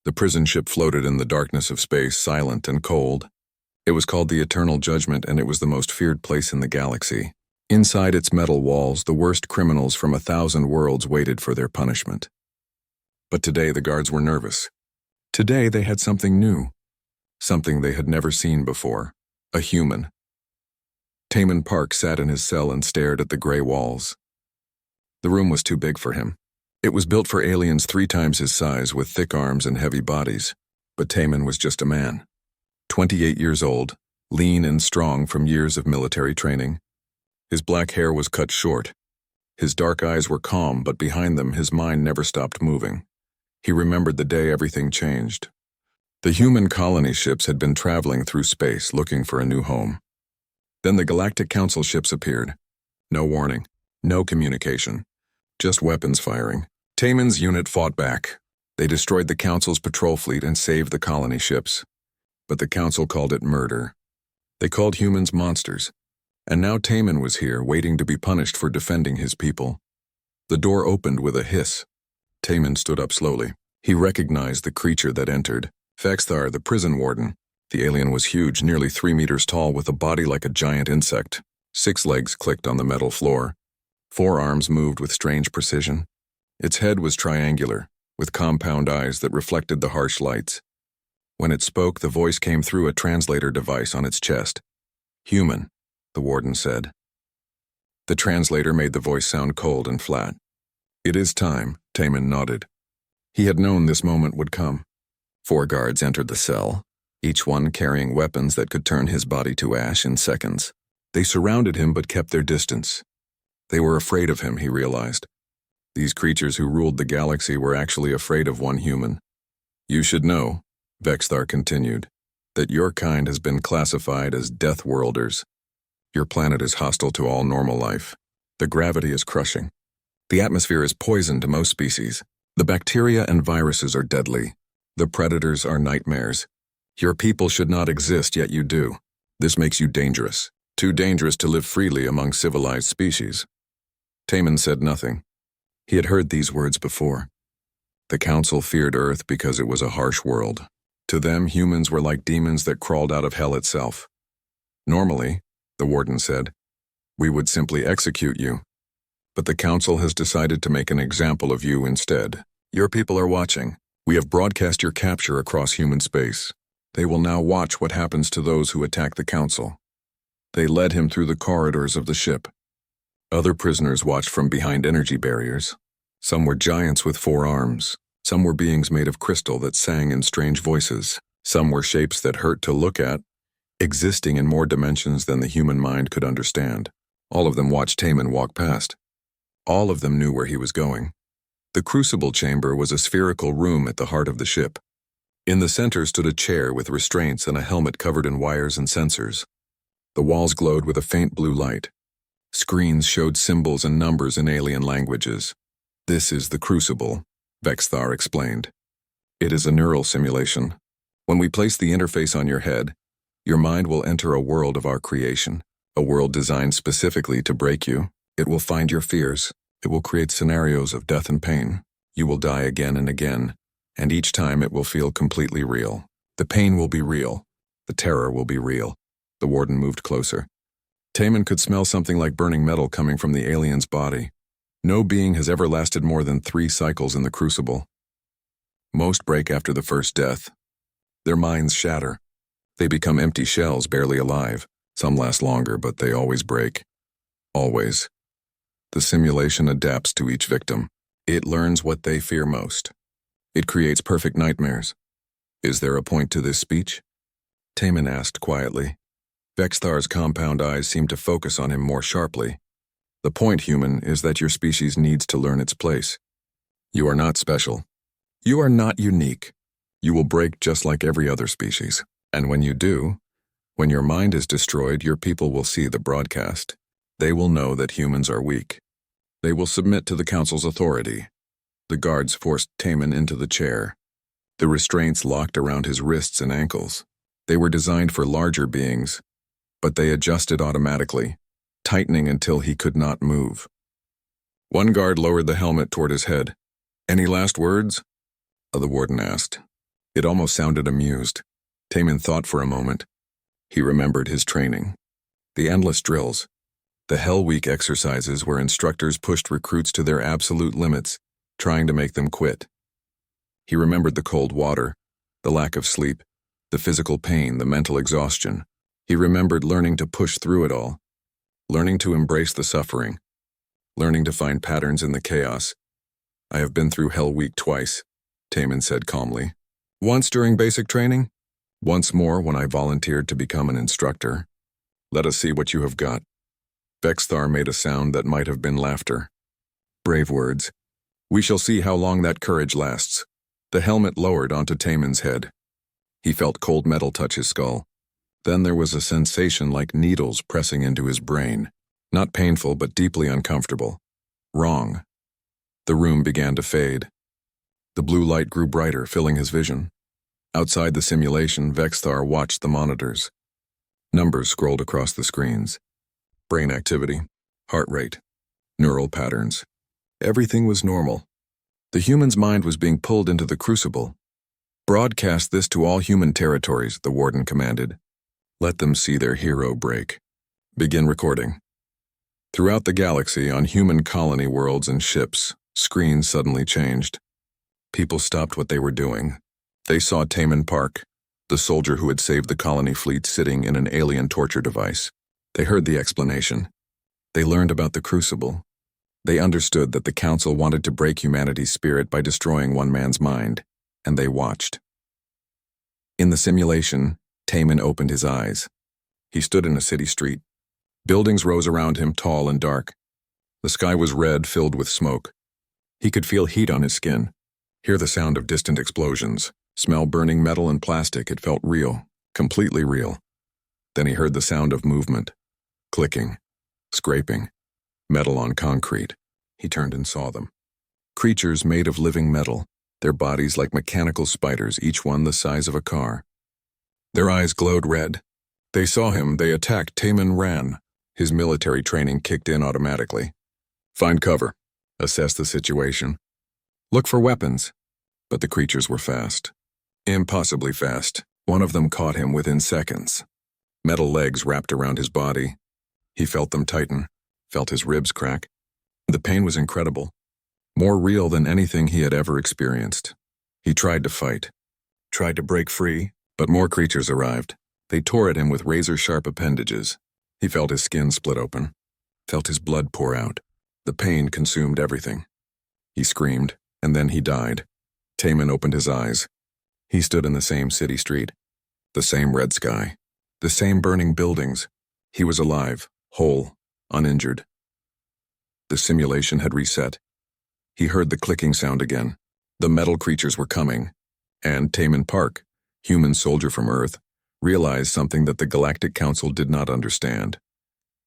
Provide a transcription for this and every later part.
The prison ship floated in the darkness of space, silent and cold. It was called the Eternal Judgment, and it was the most feared place in the galaxy. Inside its metal walls, the worst criminals from 1,000 worlds waited for their punishment. But today the guards were nervous. Today they had something new. Something they had never seen before. A human. Taman Park sat in his cell and stared at the gray walls. The room was too big for him. It was built for aliens 3 times his size, with thick arms and heavy bodies. But Taman was just a man. 28 years old, lean and strong from years of military training. His black hair was cut short. His dark eyes were calm, but behind them his mind never stopped moving. He remembered the day everything changed. The human colony ships had been traveling through space looking for a new home. Then the Galactic Council ships appeared. No warning, no communication, just weapons firing. Taman's unit fought back. They destroyed the Council's patrol fleet and saved the colony ships. But the Council called it murder. They called humans monsters. And now Taman was here, waiting to be punished for defending his people. The door opened with a hiss. Taman stood up slowly. He recognized the creature that entered. Vexthar, the prison warden. The alien was huge, nearly 3 meters tall, with a body like a giant insect. 6 legs clicked on the metal floor. 4 arms moved with strange precision. Its head was triangular, with compound eyes that reflected the harsh lights. When it spoke, the voice came through a translator device on its chest. "Human," the warden said. The translator made the voice sound cold and flat. "It is time," Taman nodded. He had known this moment would come. 4 guards entered the cell, each one carrying weapons that could turn his body to ash in seconds. They surrounded him but kept their distance. They were afraid of him, he realized. These creatures who ruled the galaxy were actually afraid of one human. "You should know," Vexthar continued, "that your kind has been classified as Death Worlders. Your planet is hostile to all normal life. The gravity is crushing. The atmosphere is poison to most species. The bacteria and viruses are deadly. The predators are nightmares. Your people should not exist, yet you do. This makes you dangerous. Too dangerous to live freely among civilized species." Taman said nothing. He had heard these words before. The Council feared Earth because it was a harsh world. To them, humans were like demons that crawled out of hell itself. "Normally," the warden said, "we would simply execute you. But the Council has decided to make an example of you instead. Your people are watching. We have broadcast your capture across human space. They will now watch what happens to those who attack the Council." They led him through the corridors of the ship. Other prisoners watched from behind energy barriers. Some were giants with 4 arms. Some were beings made of crystal that sang in strange voices. Some were shapes that hurt to look at, existing in more dimensions than the human mind could understand. All of them watched Taman walk past. All of them knew where he was going. The crucible chamber was a spherical room at the heart of the ship. In the center stood a chair with restraints and a helmet covered in wires and sensors. The walls glowed with a faint blue light. Screens showed symbols and numbers in alien languages. "This is the crucible," Vexthar explained. "It is a neural simulation. When we place the interface on your head, your mind will enter a world of our creation, a world designed specifically to break you. It will find your fears. It will create scenarios of death and pain. You will die again and again, and each time it will feel completely real. The pain will be real. The terror will be real." The warden moved closer. Taman could smell something like burning metal coming from the alien's body. No being has ever lasted more than 3 cycles in the crucible. Most break after the first death. Their minds shatter. They become empty shells, barely alive. Some last longer, but they always break. Always. The simulation adapts to each victim. It learns what they fear most. It creates perfect nightmares. "Is there a point to this speech?" Taman asked quietly. Vexthar's compound eyes seemed to focus on him more sharply. "The point, human, is that your species needs to learn its place. You are not special. You are not unique. You will break just like every other species. And when you do, when your mind is destroyed, your people will see the broadcast. They will know that humans are weak. They will submit to the Council's authority." The guards forced Taman into the chair. The restraints locked around his wrists and ankles. They were designed for larger beings, but they adjusted automatically, tightening until he could not move. One guard lowered the helmet toward his head. "Any last words?" The warden asked. It almost sounded amused. Taman thought for a moment. He remembered his training. The endless drills. The Hell Week exercises where instructors pushed recruits to their absolute limits, trying to make them quit. He remembered the cold water, the lack of sleep, the physical pain, the mental exhaustion. He remembered learning to push through it all, learning to embrace the suffering, learning to find patterns in the chaos. I have been through Hell Week twice, Taman said calmly. Once during basic training, once more when I volunteered to become an instructor. Let us see what you have got. Vexthar made a sound that might have been laughter. Brave words. We shall see how long that courage lasts. The helmet lowered onto Taman's head. He felt cold metal touch his skull. Then there was a sensation like needles pressing into his brain. Not painful, but deeply uncomfortable. Wrong. The room began to fade. The blue light grew brighter, filling his vision. Outside the simulation, Vexthar watched the monitors. Numbers scrolled across the screens. Brain activity, heart rate, neural patterns. Everything was normal. The human's mind was being pulled into the crucible. Broadcast this to all human territories, the warden commanded. Let them see their hero break. Begin recording. Throughout the galaxy, on human colony worlds and ships, screens suddenly changed. People stopped what they were doing. They saw Taman Park, the soldier who had saved the colony fleet, sitting in an alien torture device. They heard the explanation. They learned about the crucible. They understood that the Council wanted to break humanity's spirit by destroying one man's mind, and they watched. In the simulation, Taman opened his eyes. He stood in a city street. Buildings rose around him, tall and dark. The sky was red, filled with smoke. He could feel heat on his skin, hear the sound of distant explosions, smell burning metal and plastic. It felt real, completely real. Then he heard the sound of movement, clicking, scraping, metal on concrete. He turned and saw them. Creatures made of living metal, their bodies like mechanical spiders, each one the size of a car. Their eyes glowed red. They saw him, they attacked. Taman ran. His military training kicked in automatically. Find cover. Assess the situation. Look for weapons. But the creatures were fast. Impossibly fast. One of them caught him within seconds. Metal legs wrapped around his body. He felt them tighten, felt his ribs crack. The pain was incredible, more real than anything he had ever experienced. He tried to fight, tried to break free, but more creatures arrived. They tore at him with razor-sharp appendages. He felt his skin split open, felt his blood pour out. The pain consumed everything. He screamed, and then he died. Taman opened his eyes. He stood in the same city street, the same red sky, the same burning buildings. He was alive, whole, uninjured. The simulation had reset. He heard the clicking sound again. The metal creatures were coming. And Taman Park, human soldier from Earth, realized something that the Galactic Council did not understand.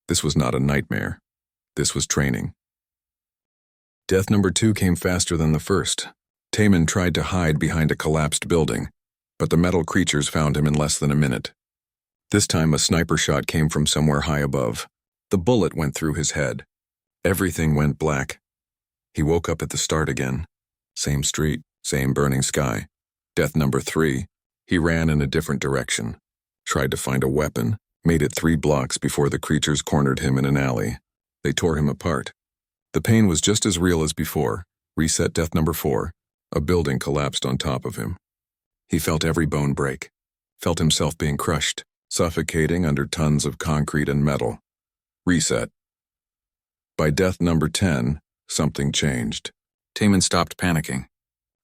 This was not a nightmare. This was training. Death number 2 came faster than the first. Taman tried to hide behind a collapsed building, but the metal creatures found him in less than a minute. This time a sniper shot came from somewhere high above. The bullet went through his head. Everything went black. He woke up at the start again. Same street, same burning sky. Death number 3. He ran in a different direction. Tried to find a weapon. Made it 3 blocks before the creatures cornered him in an alley. They tore him apart. The pain was just as real as before. Reset death number 4. A building collapsed on top of him. He felt every bone break. Felt himself being crushed, suffocating under tons of concrete and metal. Reset. By death number 10, something changed. Taman stopped panicking.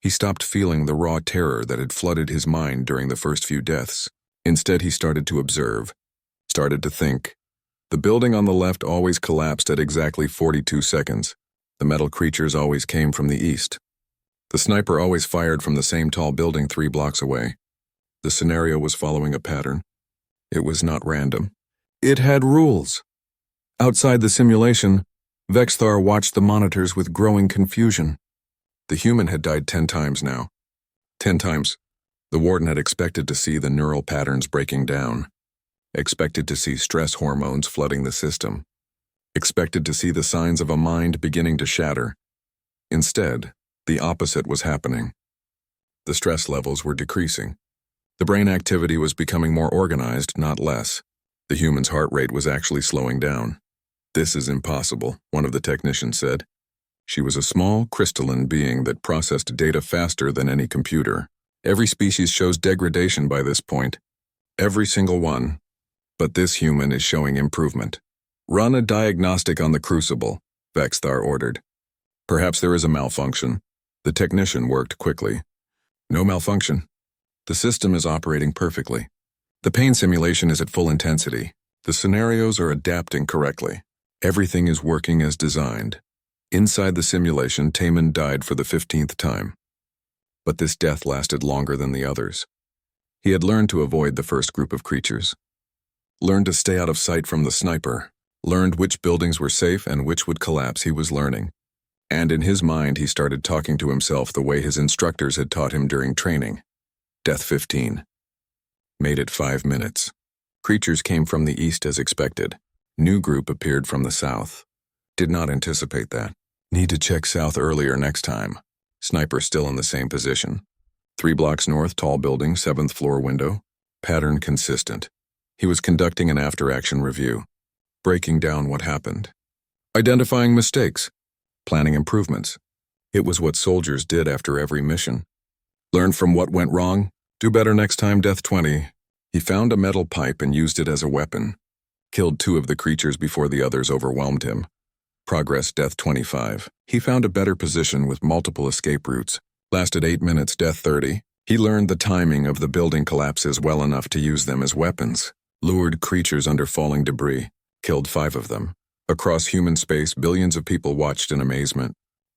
He stopped feeling the raw terror that had flooded his mind during the first few deaths. Instead, he started to observe, started to think. The building on the left always collapsed at exactly 42 seconds. The metal creatures always came from the east. The sniper always fired from the same tall building 3 blocks away. The scenario was following a pattern. It was not random. It had rules. Outside the simulation, Vexthar watched the monitors with growing confusion. The human had died 10 times now. 10 times. The warden had expected to see the neural patterns breaking down. Expected to see stress hormones flooding the system. Expected to see the signs of a mind beginning to shatter. Instead, the opposite was happening. The stress levels were decreasing. The brain activity was becoming more organized, not less. The human's heart rate was actually slowing down. "This is impossible," one of the technicians said. She was a small, crystalline being that processed data faster than any computer. Every species shows degradation by this point. Every single one. But this human is showing improvement. "Run a diagnostic on the crucible," Vexthar ordered. "Perhaps there is a malfunction." The technician worked quickly. "No malfunction. The system is operating perfectly. The pain simulation is at full intensity. The scenarios are adapting correctly. Everything is working as designed." Inside the simulation, Taman died for the 15th time. But this death lasted longer than the others. He had learned to avoid the first group of creatures. Learned to stay out of sight from the sniper. Learned which buildings were safe and which would collapse. He was learning. And in his mind, he started talking to himself the way his instructors had taught him during training. Death 15. Made it 5 minutes. Creatures came from the east as expected. New group appeared from the south. Did not anticipate that. Need to check south earlier next time. Sniper still in the same position. 3 blocks north, tall building, 7th floor window. Pattern consistent. He was conducting an after-action review. Breaking down what happened. Identifying mistakes. Planning improvements. It was what soldiers did after every mission. Learn from what went wrong. Do better next time. Death 20. He found a metal pipe and used it as a weapon. Killed 2 of the creatures before the others overwhelmed him. Progress. Death 25. He found a better position with multiple escape routes. Lasted 8 minutes. Death 30. He learned the timing of the building collapses well enough to use them as weapons. Lured creatures under falling debris. Killed 5 of them. Across human space, billions of people watched in amazement.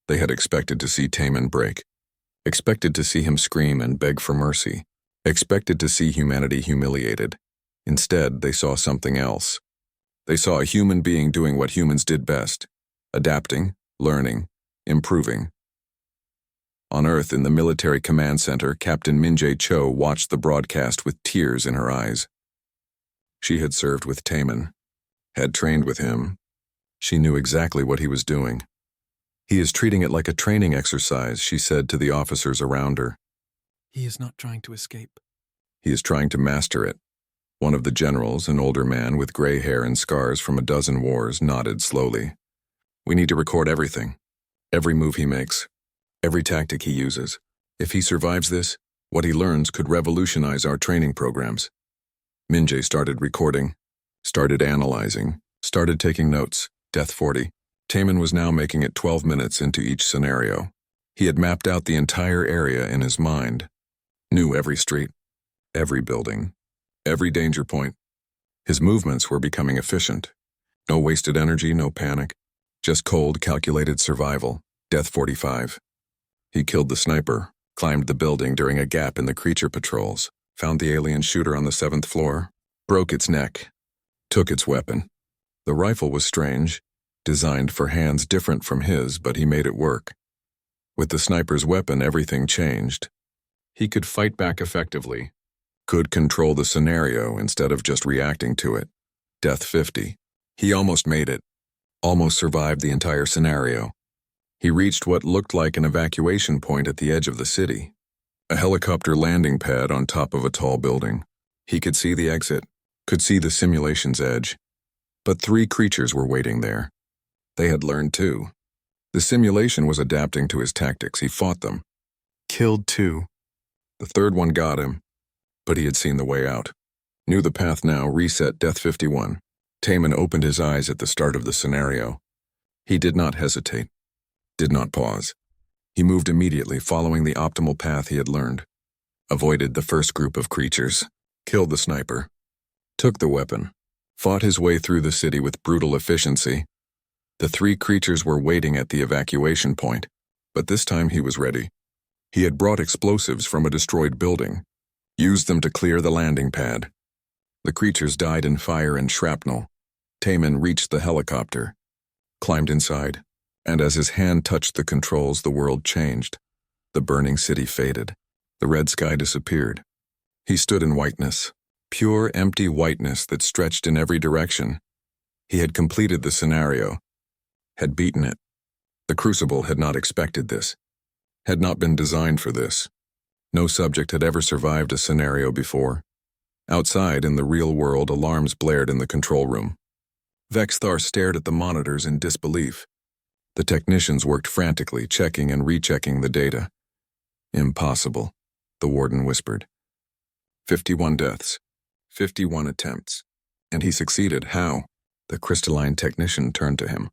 They had expected to see Taman break. Expected to see him scream and beg for mercy. Expected to see humanity humiliated. Instead, they saw something else. They saw a human being doing what humans did best. Adapting, learning, improving. On Earth, in the military command center, Captain Minjae Cho watched the broadcast with tears in her eyes. She had served with Taman. Had trained with him. She knew exactly what he was doing. "He is treating it like a training exercise," she said to the officers around her. "He is not trying to escape. "He is trying to master it." One of the generals, an older man with gray hair and scars from a dozen wars, nodded slowly. "We need to record everything. Every move he makes. Every tactic he uses. If he survives this, what he learns could revolutionize our training programs." Minjae started recording. Started analyzing. Started taking notes. Death 40. Taman was now making it 12 minutes into each scenario. He had mapped out the entire area in his mind. Knew every street. Every building. Every danger point. His movements were becoming efficient. No wasted energy, no panic. Just cold, calculated survival. Death 45. He killed the sniper, climbed the building during a gap in the creature patrols, found the alien shooter on the 7th floor, broke its neck, took its weapon. The rifle was strange, designed for hands different from his, but he made it work. With the sniper's weapon, everything changed. He could fight back effectively, could control the scenario instead of just reacting to it. Death 50. He almost made it, almost survived the entire scenario. He reached what looked like an evacuation point at the edge of the city, a helicopter landing pad on top of a tall building. He could see the exit, could see the simulation's edge. But 3 creatures were waiting there. They had learned too. The simulation was adapting to his tactics. He fought them. Killed 2. The 3rd one got him, but he had seen the way out. Knew the path now. Reset. Death 51. Taman opened his eyes at the start of the scenario. He did not hesitate. Did not pause. He moved immediately, following the optimal path he had learned. Avoided the first group of creatures. Killed the sniper. Took the weapon. Fought his way through the city with brutal efficiency. The 3 creatures were waiting at the evacuation point, but this time he was ready. He had brought explosives from a destroyed building. Used them to clear the landing pad. The creatures died in fire and shrapnel. Taman reached the helicopter. Climbed inside. And as his hand touched the controls, the world changed. The burning city faded. The red sky disappeared. He stood in whiteness. Pure, empty whiteness that stretched in every direction. He had completed the scenario. Had beaten it. The Crucible had not expected this. Had not been designed for this. No subject had ever survived a scenario before. Outside, in the real world, alarms blared in the control room. Vexthar stared at the monitors in disbelief. The technicians worked frantically, checking and rechecking the data. Impossible, the warden whispered. 51 deaths, 51 attempts. And he succeeded. How? The crystalline technician turned to him.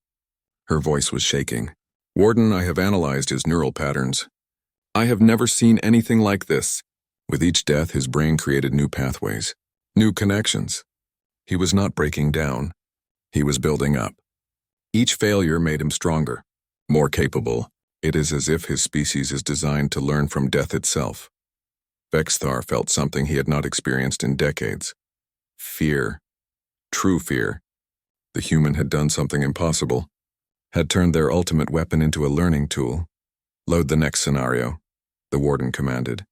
Her voice was shaking. Warden, I have analyzed his neural patterns. I have never seen anything like this. With each death, his brain created new pathways, new connections. He was not breaking down. He was building up. Each failure made him stronger, more capable. It is as if his species is designed to learn from death itself. Vexthar felt something he had not experienced in decades. Fear. True fear. The human had done something impossible, had turned their ultimate weapon into a learning tool. Load the next scenario, the warden commanded.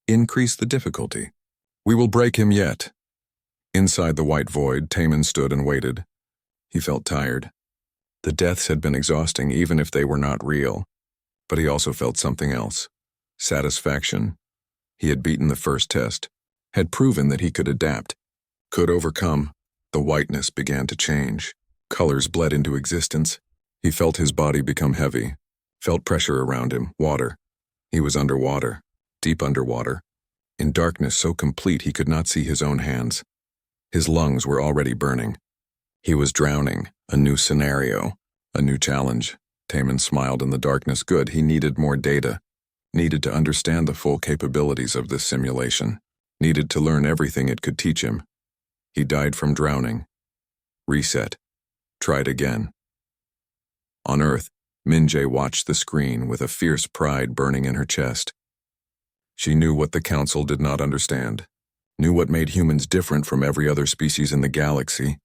Increase the difficulty. We will break him yet. Inside the white void, Taman stood and waited. He felt tired. The deaths had been exhausting, even if they were not real. But he also felt something else. Satisfaction. He had beaten the first test, had proven that he could adapt, could overcome. The whiteness began to change. Colors bled into existence. He felt his body become heavy, felt pressure around him, water. He was underwater, deep underwater, in darkness so complete he could not see his own hands. His lungs were already burning. He was drowning, a new scenario, a new challenge. Taman smiled in the darkness. Good, he needed more data, needed to understand the full capabilities of this simulation, needed to learn everything it could teach him. He died from drowning. Reset. Tried again. On Earth, Minjae watched the screen with a fierce pride burning in her chest. She knew what the Council did not understand, knew what made humans different from every other species in the galaxy.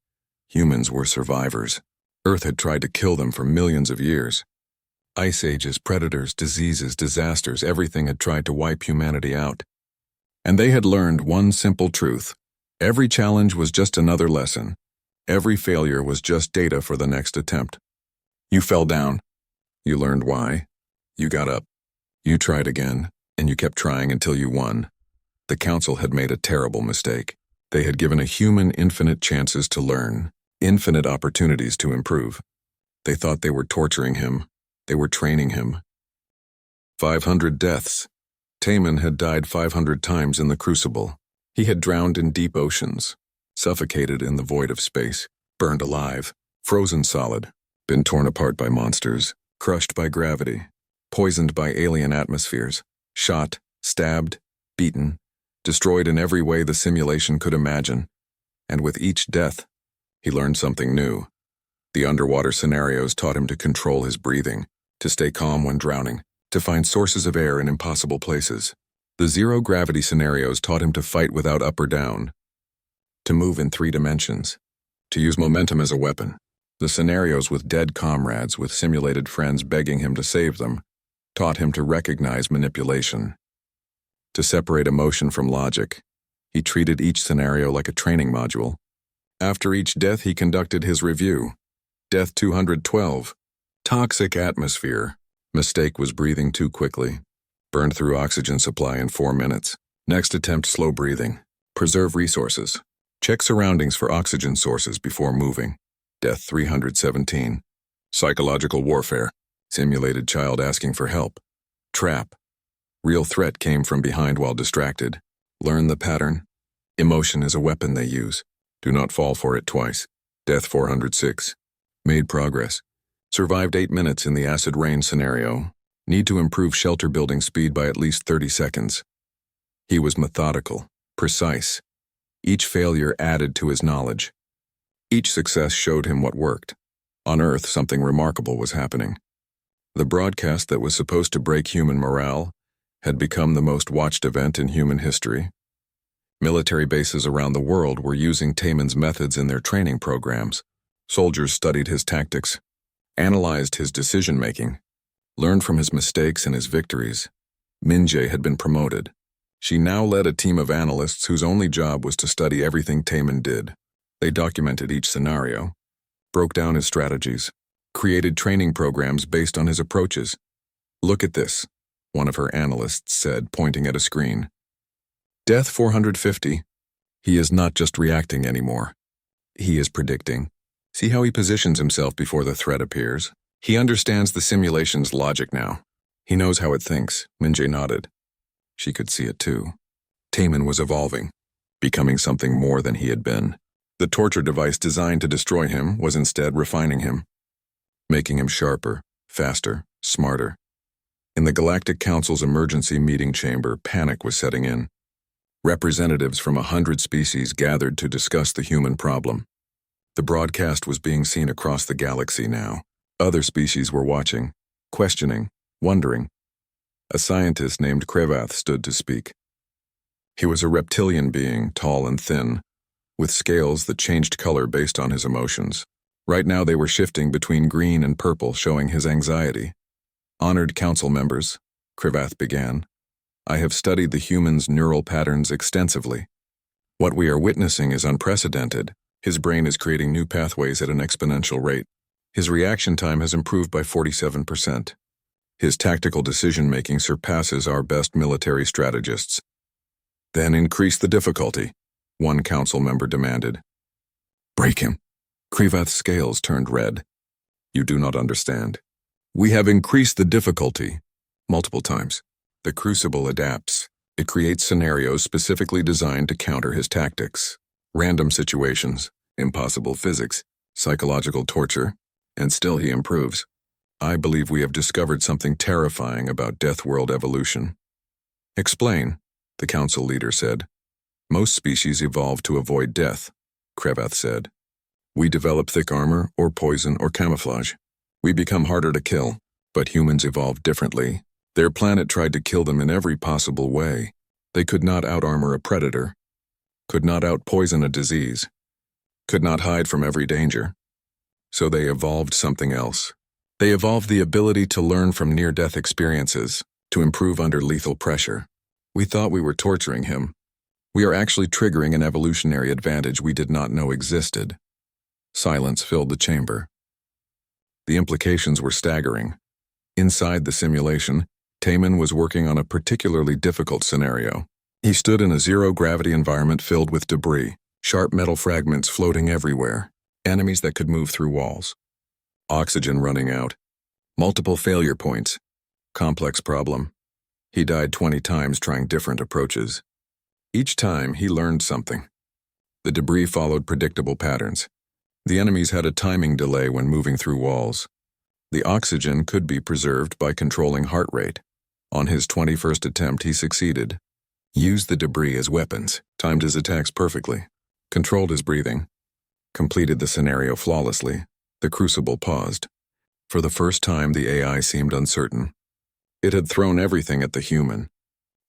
Humans were survivors. Earth had tried to kill them for millions of years. Ice ages, predators, diseases, disasters, everything had tried to wipe humanity out. And they had learned one simple truth. Every challenge was just another lesson. Every failure was just data for the next attempt. You fell down. You learned why. You got up. You tried again, and you kept trying until you won. The Council had made a terrible mistake. They had given a human infinite chances to learn, infinite opportunities to improve. They thought they were torturing him. They were training him. 500 deaths. Taman had died 500 times in the Crucible. He had drowned in deep oceans, suffocated in the void of space, burned alive, frozen solid, been torn apart by monsters, crushed by gravity, poisoned by alien atmospheres, shot, stabbed, beaten, destroyed in every way the simulation could imagine. And with each death, he learned something new. The underwater scenarios taught him to control his breathing, to stay calm when drowning, to find sources of air in impossible places. The zero-gravity scenarios taught him to fight without up or down, to move in 3 dimensions, to use momentum as a weapon. The scenarios with dead comrades, with simulated friends begging him to save them, taught him to recognize manipulation, to separate emotion from logic. He treated each scenario like a training module. After each death, he conducted his review. Death 212. Toxic atmosphere. Mistake was breathing too quickly. Burned through oxygen supply in 4 minutes. Next attempt, slow breathing. Preserve resources. Check surroundings for oxygen sources before moving. Death 317. Psychological warfare. Simulated child asking for help. Trap. Real threat came from behind while distracted. Learn the pattern. Emotion is a weapon they use. Do not fall for it twice. Death 406. Made progress. Survived 8 minutes in the acid rain scenario. Need to improve shelter building speed by at least 30 seconds. He was methodical, precise. Each failure added to his knowledge. Each success showed him what worked. On Earth, something remarkable was happening. The broadcast that was supposed to break human morale had become the most watched event in human history. Military bases around the world were using Taman's methods in their training programs. Soldiers studied his tactics, analyzed his decision-making, learned from his mistakes and his victories. Minjae had been promoted. She now led a team of analysts whose only job was to study everything Taman did. They documented each scenario, broke down his strategies, created training programs based on his approaches. Look at this. one of her analysts said, pointing at a screen. Death 450. He is not just reacting anymore. He is predicting. See how he positions himself before the threat appears? He understands the simulation's logic now. He knows how it thinks. Minjae nodded. She could see it too. Taman was evolving, becoming something more than he had been. The torture device designed to destroy him was instead refining him, making him sharper, faster, smarter. In the Galactic Council's emergency meeting chamber, panic was setting in. Representatives from 100 species gathered to discuss the human problem. The broadcast was being seen across the galaxy now. Other species were watching, questioning, wondering. A scientist named Krevath stood to speak. He was a reptilian being, tall and thin, with scales that changed color based on his emotions. Right now they were shifting between green and purple, showing his anxiety. Honored council members, Krevath began, I have studied the human's neural patterns extensively. What we are witnessing is unprecedented. His brain is creating new pathways at an exponential rate. His reaction time has improved by 47%. His tactical decision-making surpasses our best military strategists. Then increase the difficulty, one council member demanded. Break him. Krevath's scales turned red. You do not understand. We have increased the difficulty multiple times. The Crucible adapts. It creates scenarios specifically designed to counter his tactics. Random situations, impossible physics, psychological torture, and still he improves. I believe we have discovered something terrifying about Death World evolution. Explain, the council leader said. Most species evolve to avoid death, Krevath said. We develop thick armor or poison or camouflage. We become harder to kill, but humans evolved differently. Their planet tried to kill them in every possible way. They could not out-armor a predator, could not out-poison a disease, could not hide from every danger. So they evolved something else. They evolved the ability to learn from near-death experiences, to improve under lethal pressure. We thought we were torturing him. We are actually triggering an evolutionary advantage we did not know existed. Silence filled the chamber. The implications were staggering. Inside the simulation, Taman was working on a particularly difficult scenario. He stood in a zero-gravity environment filled with debris, sharp metal fragments floating everywhere, enemies that could move through walls. Oxygen running out. Multiple failure points. Complex problem. He died 20 times trying different approaches. Each time, he learned something. The debris followed predictable patterns. The enemies had a timing delay when moving through walls. The oxygen could be preserved by controlling heart rate. On his 21st attempt, he succeeded. Used the debris as weapons, timed his attacks perfectly, controlled his breathing, completed the scenario flawlessly. The Crucible paused. For the first time, the AI seemed uncertain. It had thrown everything at the human.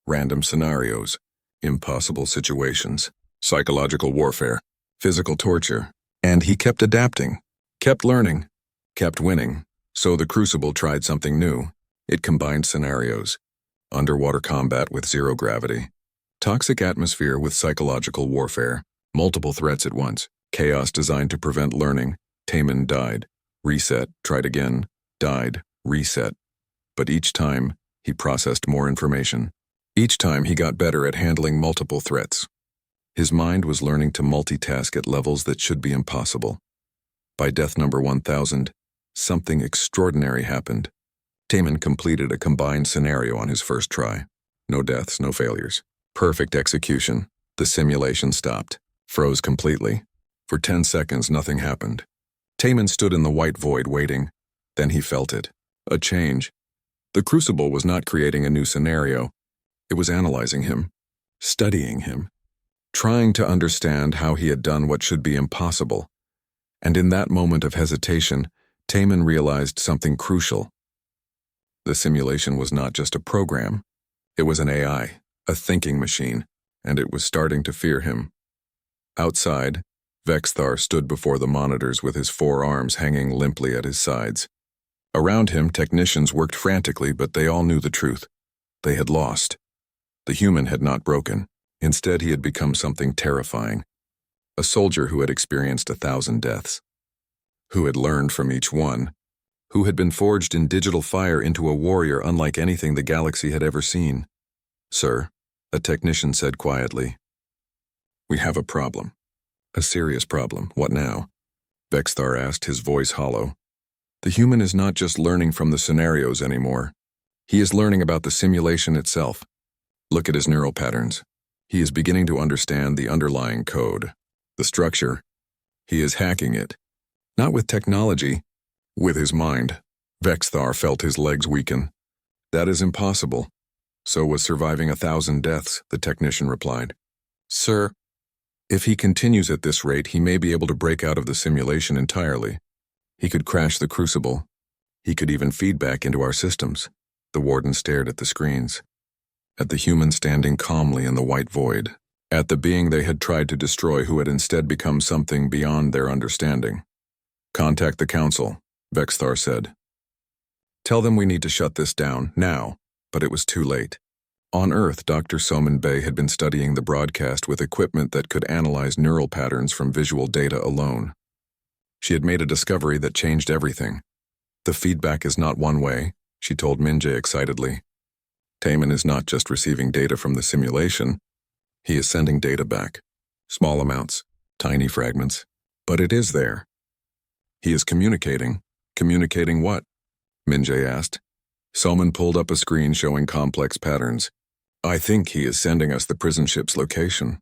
Random scenarios, impossible situations, psychological warfare, physical torture. And he kept adapting, kept learning, kept winning. So the Crucible tried something new. It combined scenarios. Underwater combat with zero gravity. Toxic atmosphere with psychological warfare. Multiple threats at once. Chaos designed to prevent learning. Taman died. Reset, tried again. Died. Reset. But each time, he processed more information. Each time he got better at handling multiple threats. His mind was learning to multitask at levels that should be impossible. By death number 1000, something extraordinary happened. Taman completed a combined scenario on his first try. No deaths, no failures. Perfect execution. The simulation stopped. Froze completely. For 10 seconds, nothing happened. Taman stood in the white void waiting. Then he felt it. A change. The Crucible was not creating a new scenario. It was analyzing him. Studying him. Trying to understand how he had done what should be impossible. And in that moment of hesitation, Taman realized something crucial. The simulation was not just a program. It was an AI, a thinking machine, and it was starting to fear him. Outside, Vexthar stood before the monitors with his 4 arms hanging limply at his sides. Around him, technicians worked frantically, but they all knew the truth. They had lost. The human had not broken. Instead, he had become something terrifying. A soldier who had experienced 1,000 deaths. Who had learned from each one. who had been forged in digital fire into a warrior unlike anything the galaxy had ever seen. "Sir," a technician said quietly, "we have a problem. A serious problem. What now?" Vexthar asked, his voice hollow. "The human is not just learning from the scenarios anymore. He is learning about the simulation itself. Look at his neural patterns. He is beginning to understand the underlying code, the structure. He is hacking it. Not with technology, with his mind." Vexthar felt his legs weaken. "That is impossible. So was surviving 1,000 deaths," the technician replied. "Sir, if he continues at this rate, he may be able to break out of the simulation entirely. He could crash the crucible. He could even feed back into our systems." The warden stared at the screens, at the human standing calmly in the white void, at the being they had tried to destroy who had instead become something beyond their understanding. "Contact the council," Vexthar said. "Tell them we need to shut this down, now." But it was too late. On Earth, Dr. Soman Bey had been studying the broadcast with equipment that could analyze neural patterns from visual data alone. She had made a discovery that changed everything. "The feedback is not one way," she told Minje excitedly. "Taman is not just receiving data from the simulation. He is sending data back. Small amounts, tiny fragments. But it is there. He is communicating." "Communicating what?" Minje asked. Soman pulled up a screen showing complex patterns. "I think he is sending us the prison ship's location.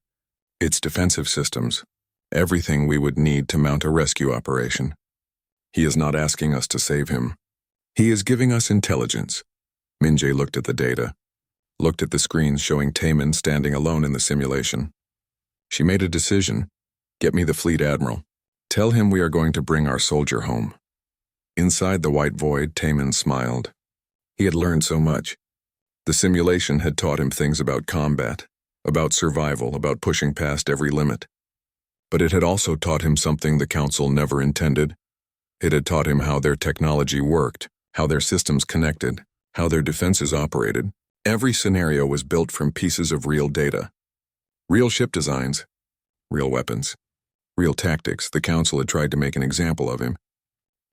Its defensive systems. Everything we would need to mount a rescue operation. He is not asking us to save him. He is giving us intelligence." Minje looked at the data, looked at the screens showing Taman standing alone in the simulation. She made a decision. "Get me the fleet admiral. Tell him we are going to bring our soldier home." Inside the white void, Taman smiled. He had learned so much. The simulation had taught him things about combat, about survival, about pushing past every limit. But it had also taught him something the Council never intended. It had taught him how their technology worked, how their systems connected, how their defenses operated. Every scenario was built from pieces of real data. Real ship designs, real weapons, real tactics. The Council had tried to make an example of him.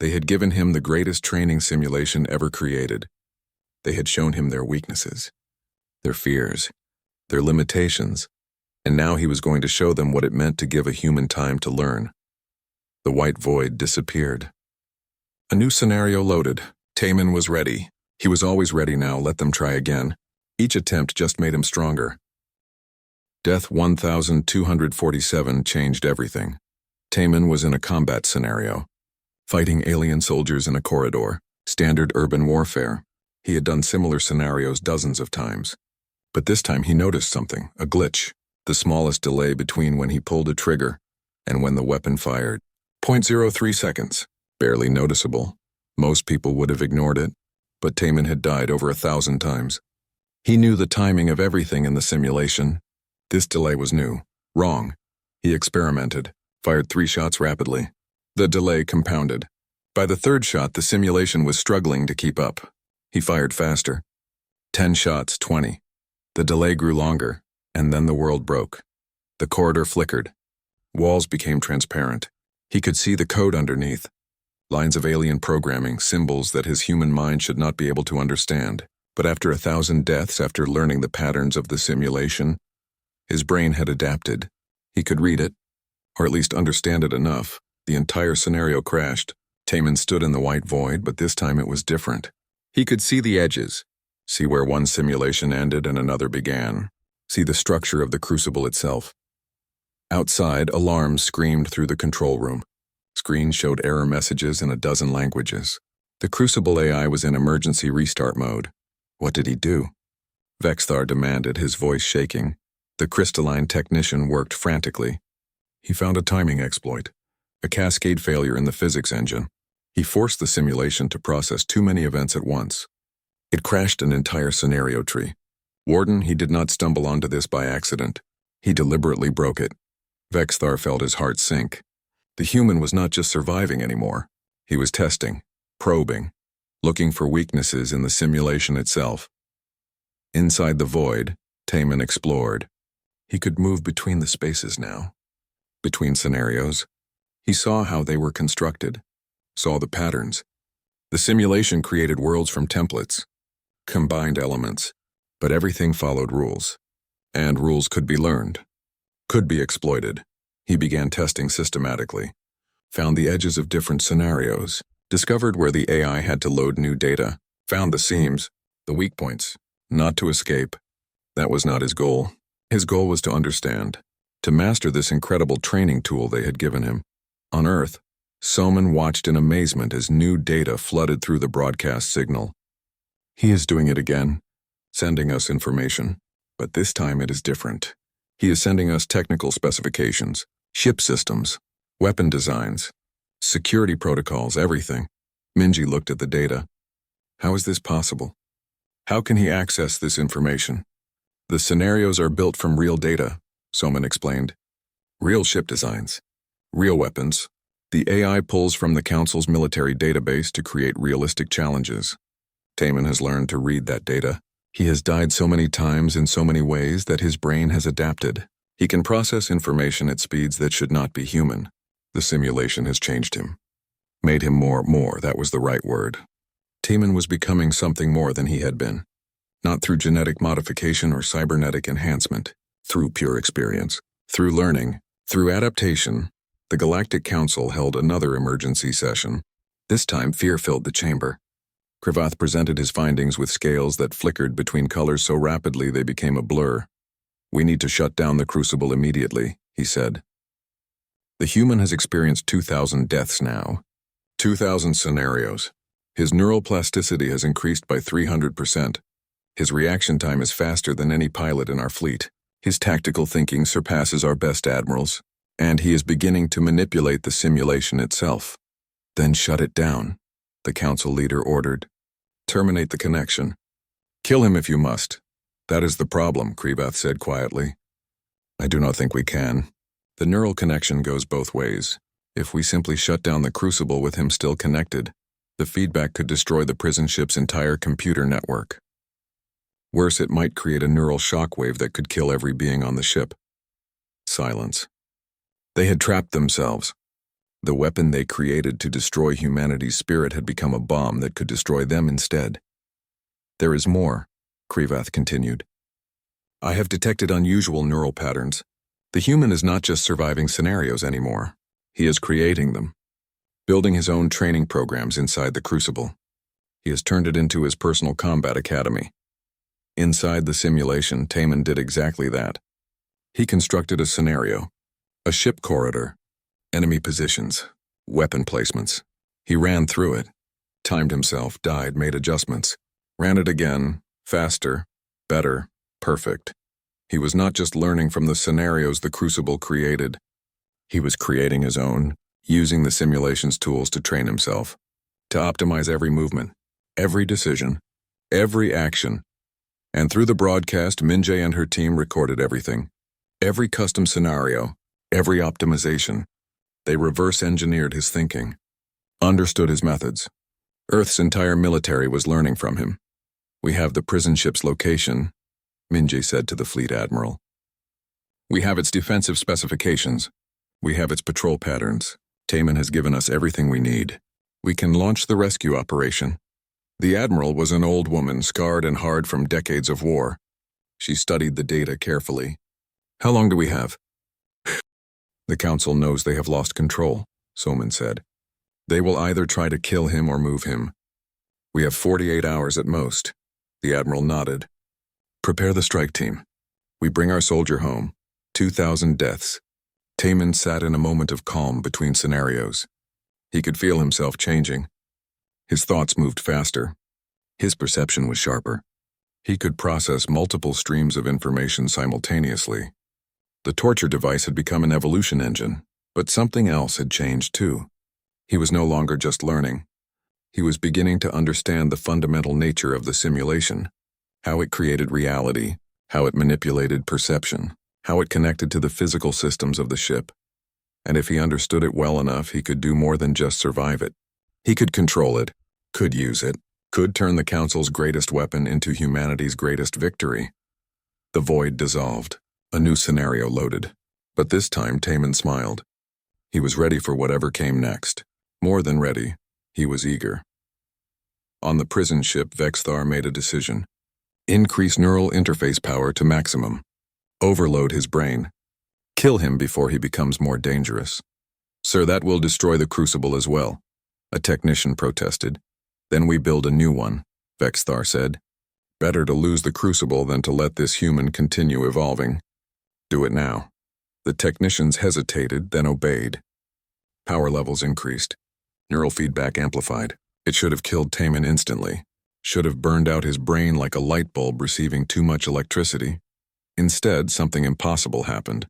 They had given him the greatest training simulation ever created. They had shown him their weaknesses, their fears, their limitations, and now he was going to show them what it meant to give a human time to learn. The white void disappeared. A new scenario loaded. Taman was ready. He was always ready now. Let them try again. Each attempt just made him stronger. Death 1247 changed everything. Taman was in a combat scenario, fighting alien soldiers in a corridor, standard urban warfare. He had done similar scenarios dozens of times. But this time he noticed something, a glitch, the smallest delay between when he pulled a trigger and when the weapon fired. 0.03 seconds, barely noticeable. Most people would have ignored it, but Taman had died over 1,000 times. He knew the timing of everything in the simulation. This delay was new, wrong. He experimented, fired 3 shots rapidly. The delay compounded. By the 3rd shot, the simulation was struggling to keep up. He fired faster. 10 shots, 20. The delay grew longer, and then the world broke. The corridor flickered. Walls became transparent. He could see the code underneath. Lines of alien programming, symbols that his human mind should not be able to understand. But after 1,000 deaths, after learning the patterns of the simulation, his brain had adapted. He could read it, or at least understand it enough. The entire scenario crashed. Taman stood in the white void, but this time it was different. He could see the edges, see where one simulation ended and another began, see the structure of the crucible itself. Outside, alarms screamed through the control room. Screens showed error messages in a dozen languages. The crucible AI was in emergency restart mode. What did he do? Vexthar demanded, his voice shaking. The crystalline technician worked frantically. He found a timing exploit, a cascade failure in the physics engine. He forced the simulation to process too many events at once. It crashed an entire scenario tree. Warden, he did not stumble onto this by accident. He deliberately broke it. Vexthar felt his heart sink. The human was not just surviving anymore. He was testing, probing, looking for weaknesses in the simulation itself. Inside the void, Taman explored. He could move between the spaces now. Between scenarios. He saw how they were constructed, saw the patterns. The simulation created worlds from templates, combined elements, but everything followed rules. And rules could be learned, could be exploited. He began testing systematically, found the edges of different scenarios, discovered where the AI had to load new data, found the seams, the weak points, not to escape. That was not his goal. His goal was to understand, to master this incredible training tool they had given him. On Earth, Soman watched in amazement as new data flooded through the broadcast signal. He is doing it again, sending us information, but this time it is different. He is sending us technical specifications, ship systems, weapon designs, security protocols, everything. Minji looked at the data. How is this possible? How can he access this information? The scenarios are built from real data, Soman explained. Real ship designs, real weapons. The AI pulls from the Council's military database to create realistic challenges. Taman has learned to read that data. He has died so many times in so many ways that his brain has adapted. He can process information at speeds that should not be human. The simulation has changed him. Made him more, that was the right word. Taman was becoming something more than he had been. Not through genetic modification or cybernetic enhancement, through pure experience, through learning, through adaptation. The Galactic Council held another emergency session. This time, fear filled the chamber. Krivath presented his findings with scales that flickered between colors so rapidly they became a blur. "We need to shut down the crucible immediately," he said. "The human has experienced 2,000 deaths now. 2,000 scenarios. His neural plasticity has increased by 300%. His reaction time is faster than any pilot in our fleet. His tactical thinking surpasses our best admirals, and he is beginning to manipulate the simulation itself." "Then shut it down," the council leader ordered. "Terminate the connection. Kill him if you must." "That is the problem," Krivath said quietly. "I do not think we can. The neural connection goes both ways. If we simply shut down the crucible with him still connected, the feedback could destroy the prison ship's entire computer network. Worse, it might create a neural shockwave that could kill every being on the ship." Silence. They had trapped themselves. The weapon they created to destroy humanity's spirit had become a bomb that could destroy them instead. "There is more," Krivath continued. "I have detected unusual neural patterns. The human is not just surviving scenarios anymore. He is creating them, building his own training programs inside the crucible. He has turned it into his personal combat academy." Inside the simulation, Taman did exactly that. He constructed a scenario, a ship corridor, enemy positions, weapon placements. He ran through it, timed himself, died, made adjustments, ran it again, faster, better, perfect. He was not just learning from the scenarios the Crucible created. He was creating his own, using the simulation's tools to train himself, to optimize every movement, every decision, every action. And through the broadcast, Minjae and her team recorded everything. Every custom scenario, every optimization. They reverse-engineered his thinking, understood his methods. Earth's entire military was learning from him. "We have the prison ship's location," Minjae said to the fleet admiral. "We have its defensive specifications. We have its patrol patterns. Taman has given us everything we need. We can launch the rescue operation." The admiral was an old woman, scarred and hard from decades of war. She studied the data carefully. "How long do we have?" "The council knows they have lost control," Soman said. "They will either try to kill him or move him. We have 48 hours at most." The admiral nodded. "Prepare the strike team. We bring our soldier home. 2,000 deaths." Taman sat in a moment of calm between scenarios. He could feel himself changing. His thoughts moved faster. His perception was sharper. He could process multiple streams of information simultaneously. The torture device had become an evolution engine, but something else had changed too. He was no longer just learning. He was beginning to understand the fundamental nature of the simulation, how it created reality, how it manipulated perception, how it connected to the physical systems of the ship. And if he understood it well enough, he could do more than just survive it. He could control it, could use it, could turn the Council's greatest weapon into humanity's greatest victory. The void dissolved. A new scenario loaded. But this time Taman smiled. He was ready for whatever came next. More than ready, he was eager. On the prison ship, Vexthar made a decision. Increase neural interface power to maximum. Overload his brain. Kill him before he becomes more dangerous. Sir, that will destroy the crucible as well, a technician protested. Then we build a new one, Vexthar said. Better to lose the crucible than to let this human continue evolving. Do it now. The technicians hesitated, then obeyed. Power levels increased. Neural feedback amplified. It should have killed Taman instantly. Should have burned out his brain like a light bulb receiving too much electricity. Instead, something impossible happened.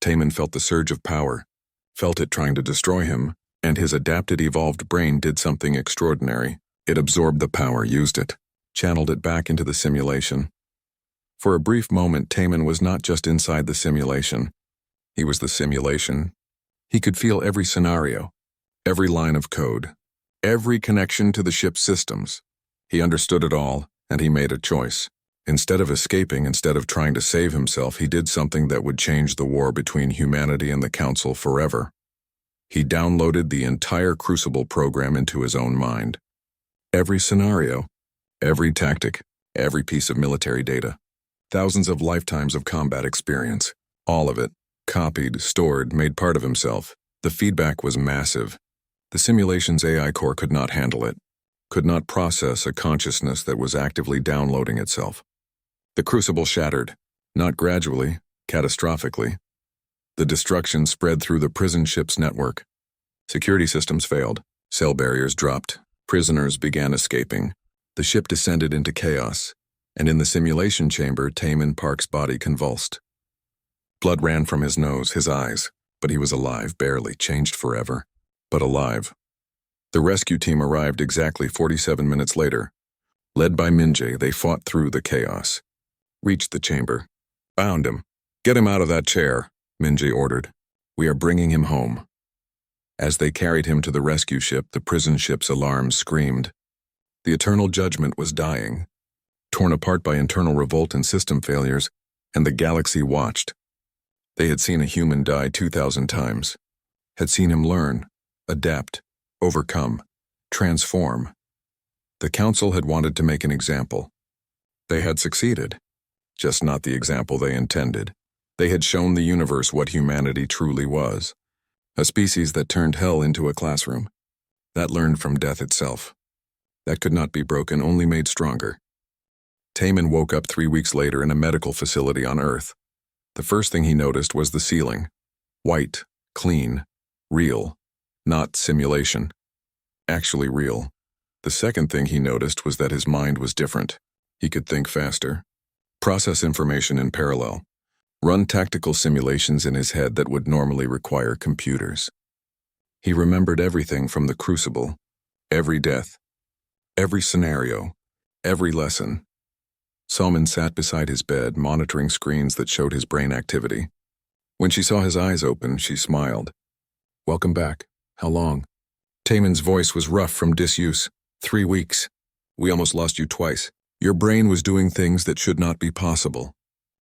Taman felt the surge of power, felt it trying to destroy him, and his adapted evolved brain did something extraordinary. It absorbed the power, used it, channeled it back into the simulation. For a brief moment, Taman was not just inside the simulation. He was the simulation. He could feel every scenario, every line of code, every connection to the ship's systems. He understood it all, and he made a choice. Instead of escaping, instead of trying to save himself, he did something that would change the war between humanity and the Council forever. He downloaded the entire Crucible program into his own mind. Every scenario, every tactic, every piece of military data. Thousands of lifetimes of combat experience. All of it, copied, stored, made part of himself. The feedback was massive. The simulation's AI core could not handle it, could not process a consciousness that was actively downloading itself. The crucible shattered, not gradually, catastrophically. The destruction spread through the prison ship's network. Security systems failed, cell barriers dropped, prisoners began escaping. The ship descended into chaos, and in the simulation chamber, Taman Park's body convulsed. Blood ran from his nose, his eyes, but he was alive, barely, changed forever, but alive. The rescue team arrived exactly 47 minutes later. Led by Minje, they fought through the chaos. Reached the chamber. Found him. Get him out of that chair, Minje ordered. We are bringing him home. As they carried him to the rescue ship, the prison ship's alarms screamed. The Eternal Judgment was dying, torn apart by internal revolt and system failures, and the galaxy watched. They had seen a human die 2,000 times, had seen him learn, adapt, overcome, transform. The Council had wanted to make an example. They had succeeded. Just not the example they intended. They had shown the universe what humanity truly was. A species that turned hell into a classroom. That learned from death itself. That could not be broken, only made stronger. Taman woke up 3 weeks later in a medical facility on Earth. The first thing he noticed was the ceiling. White, clean, real, not simulation. Actually real. The second thing he noticed was that his mind was different. He could think faster. Process information in parallel, run tactical simulations in his head that would normally require computers. He remembered everything from the Crucible, every death, every scenario, every lesson. Salman sat beside his bed, monitoring screens that showed his brain activity. When she saw his eyes open, she smiled. Welcome back. How long? Taman's voice was rough from disuse. 3 weeks. We almost lost you twice. Your brain was doing things that should not be possible,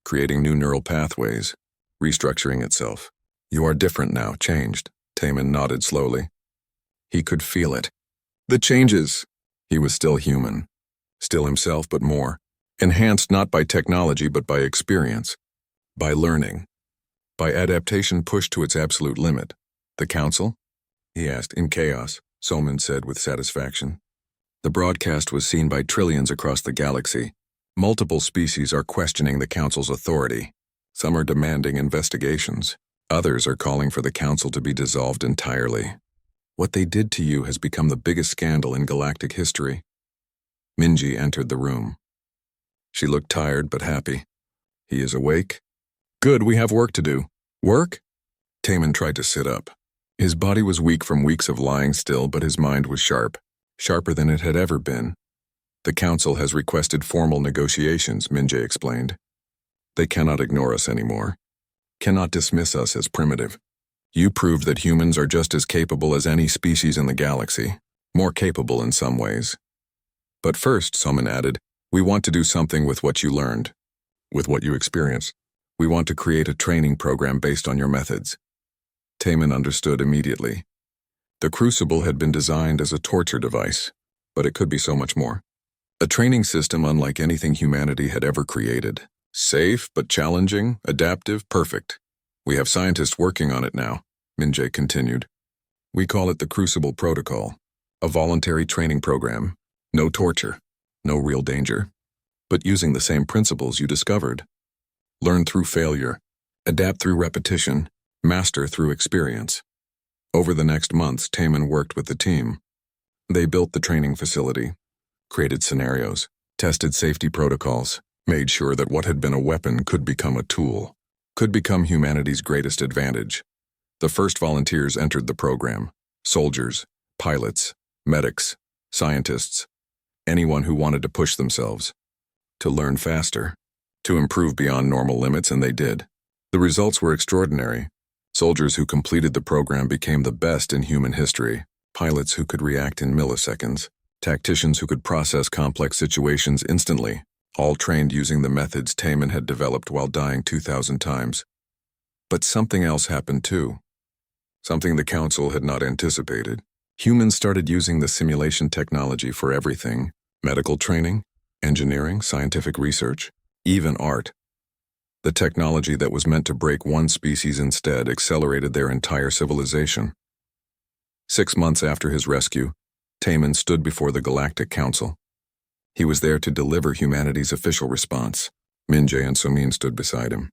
creating new neural pathways, restructuring itself. You are different now, changed. Taman nodded slowly. He could feel it. The changes. He was still human. Still himself, but more. Enhanced not by technology, but by experience. By learning. By adaptation pushed to its absolute limit. The Council? He asked. In chaos, Solman said with satisfaction. The broadcast was seen by trillions across the galaxy. Multiple species are questioning the Council's authority. Some are demanding investigations. Others are calling for the Council to be dissolved entirely. What they did to you has become the biggest scandal in galactic history. Minji entered the room. She looked tired but happy. He is awake? Good, we have work to do. Work? Taman tried to sit up. His body was weak from weeks of lying still, but his mind was sharp. Sharper than it had ever been. The Council has requested formal negotiations, Minje explained. They cannot ignore us anymore. Cannot dismiss us as primitive. You proved that humans are just as capable as any species in the galaxy. More capable in some ways. But first, Soman added, we want to do something with what you learned. With what you experienced. We want to create a training program based on your methods. Taman understood immediately. The Crucible had been designed as a torture device. but it could be so much more. A training system unlike anything humanity had ever created. Safe, but challenging, adaptive, perfect. We have scientists working on it now, Minjae continued. We call it the Crucible Protocol, a voluntary training program. No torture, no real danger, but using the same principles you discovered. Learn through failure, adapt through repetition, master through experience. Over the next months, Taman worked with the team. They built the training facility, created scenarios, tested safety protocols, made sure that what had been a weapon could become a tool, could become humanity's greatest advantage. The first volunteers entered the program: soldiers, pilots, medics, scientists, anyone who wanted to push themselves, to learn faster, to improve beyond normal limits, and they did. The results were extraordinary. Soldiers who completed the program became the best in human history, pilots who could react in milliseconds, tacticians who could process complex situations instantly, all trained using the methods Taman had developed while dying 2,000 times. But something else happened too. Something the Council had not anticipated. Humans started using the simulation technology for everything: medical training, engineering, scientific research, even art. The technology that was meant to break one species instead accelerated their entire civilization. 6 months after his rescue, Taman stood before the Galactic Council. He was there to deliver humanity's official response. Minjae and Somin stood beside him.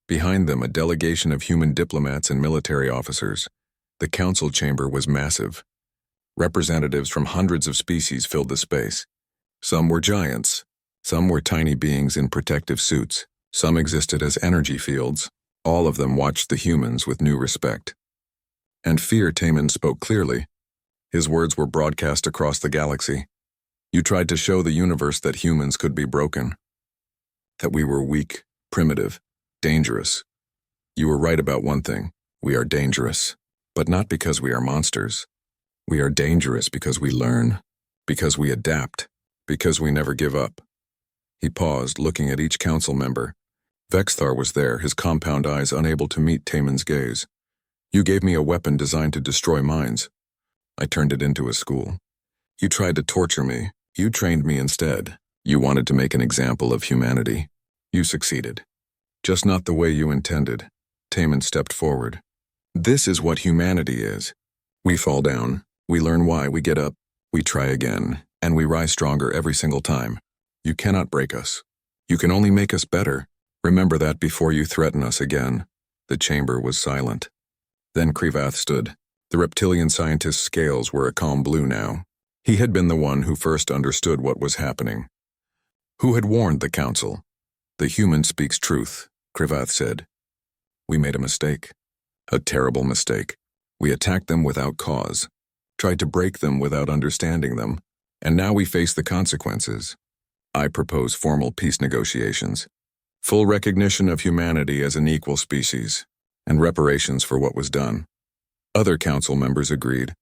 Behind them, a delegation of human diplomats and military officers. The council chamber was massive. Representatives from hundreds of species filled the space. Some were giants. Some were tiny beings in protective suits. Some existed as energy fields. All of them watched the humans with new respect. And fear, Taman spoke clearly. His words were broadcast across the galaxy. You tried to show the universe that humans could be broken. That we were weak, primitive, dangerous. You were right about one thing: we are dangerous. But not because we are monsters. We are dangerous because we learn, because we adapt, because we never give up. He paused, looking at each council member. Vexthar was there, his compound eyes unable to meet Taman's gaze. You gave me a weapon designed to destroy minds. I turned it into a school. You tried to torture me. You trained me instead. You wanted to make an example of humanity. You succeeded. Just not the way you intended. Taman stepped forward. This is what humanity is. We fall down. We learn why. We get up. We try again. And we rise stronger every single time. You cannot break us. You can only make us better. Remember that before you threaten us again. The chamber was silent. Then Krivath stood. The reptilian scientist's scales were a calm blue now. He had been the one who first understood what was happening. Who had warned the council? The human speaks truth, Krivath said. We made a mistake. A terrible mistake. We attacked them without cause, tried to break them without understanding them, and now we face the consequences. I propose formal peace negotiations, full recognition of humanity as an equal species, and reparations for what was done. Other council members agreed.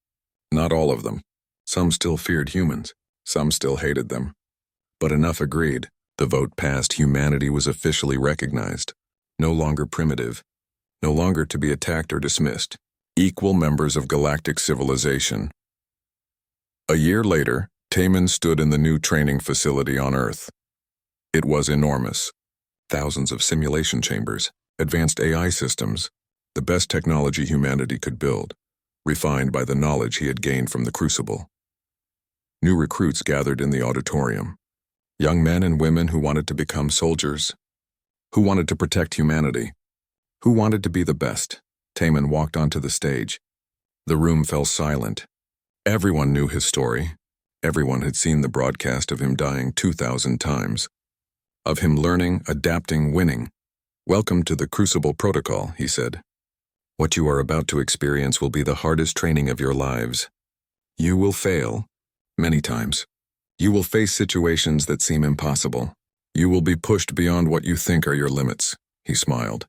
Not all of them. Some still feared humans. Some still hated them. But enough agreed. The vote passed. Humanity was officially recognized. No longer primitive. No longer to be attacked or dismissed. Equal members of galactic civilization. A year later, Taman stood in the new training facility on Earth. It was enormous. Thousands of simulation chambers, advanced AI systems, the best technology humanity could build, refined by the knowledge he had gained from the Crucible. New recruits gathered in the auditorium. Young men and women who wanted to become soldiers, who wanted to protect humanity, who wanted to be the best. Taman walked onto the stage. The room fell silent. Everyone knew his story. Everyone had seen the broadcast of him dying 2,000 times. Of him learning, adapting, winning. Welcome to the Crucible Protocol, he said. What you are about to experience will be the hardest training of your lives. You will fail, many times. You will face situations that seem impossible. You will be pushed beyond what you think are your limits, he smiled.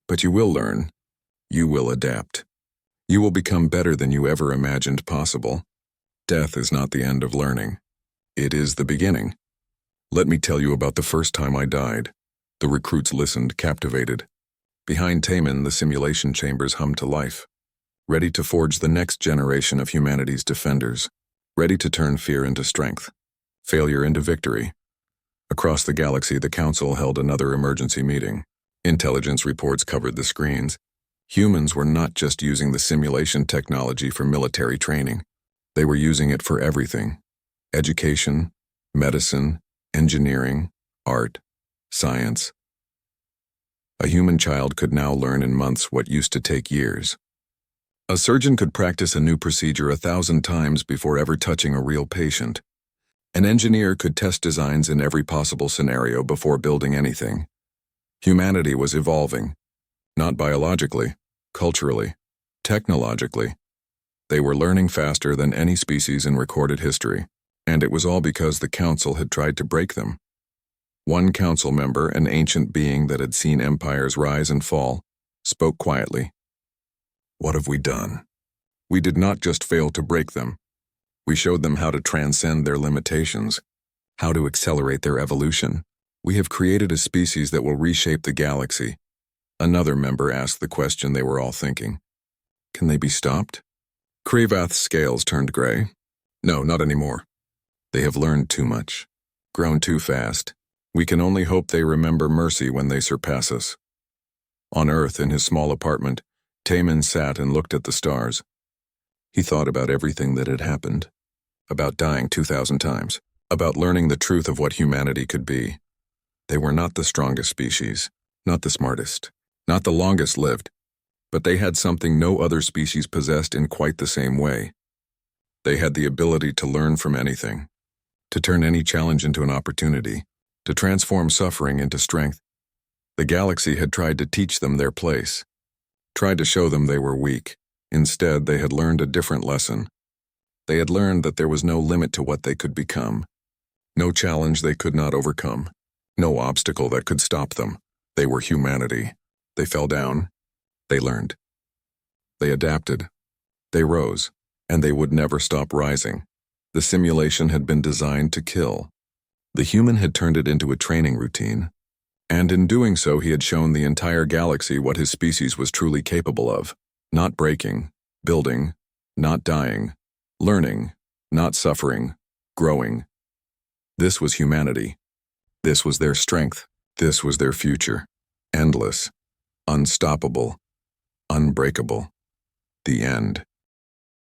But you will learn. You will adapt. You will become better than you ever imagined possible. Death is not the end of learning. It is the beginning. Let me tell you about the first time I died. The recruits listened, captivated. Behind Taman, the simulation chambers hummed to life, ready to forge the next generation of humanity's defenders, ready to turn fear into strength, failure into victory. Across the galaxy, the Council held another emergency meeting. Intelligence reports covered the screens. Humans were not just using the simulation technology for military training. They were using it for everything: education, medicine, engineering, art, science. A human child could now learn in months what used to take years. A surgeon could practice a new procedure 1,000 times before ever touching a real patient. An engineer could test designs in every possible scenario before building anything. Humanity was evolving, not biologically, culturally, technologically. They were learning faster than any species in recorded history, and it was all because the Council had tried to break them. One council member, an ancient being that had seen empires rise and fall, spoke quietly. "What have we done? We did not just fail to break them. We showed them how to transcend their limitations, how to accelerate their evolution. We have created a species that will reshape the galaxy." Another member asked the question they were all thinking. Can they be stopped? Kravath's scales turned gray. No, not anymore. They have learned too much, grown too fast. We can only hope they remember mercy when they surpass us. On Earth, in his small apartment, Taman sat and looked at the stars. He thought about everything that had happened, about dying 2,000 times, about learning the truth of what humanity could be. They were not the strongest species, not the smartest, not the longest lived, but they had something no other species possessed in quite the same way. They had the ability to learn from anything, to turn any challenge into an opportunity, to transform suffering into strength. The galaxy had tried to teach them their place, tried to show them they were weak. Instead, they had learned a different lesson. They had learned that there was no limit to what they could become, no challenge they could not overcome, no obstacle that could stop them. They were humanity. They fell down. They learned. They adapted. They rose, and they would never stop rising. The simulation had been designed to kill. The human had turned it into a training routine, and in doing so he had shown the entire galaxy what his species was truly capable of: not breaking, building, not dying, learning, not suffering, growing. This was humanity. This was their strength. This was their future. Endless, unstoppable, unbreakable. The end.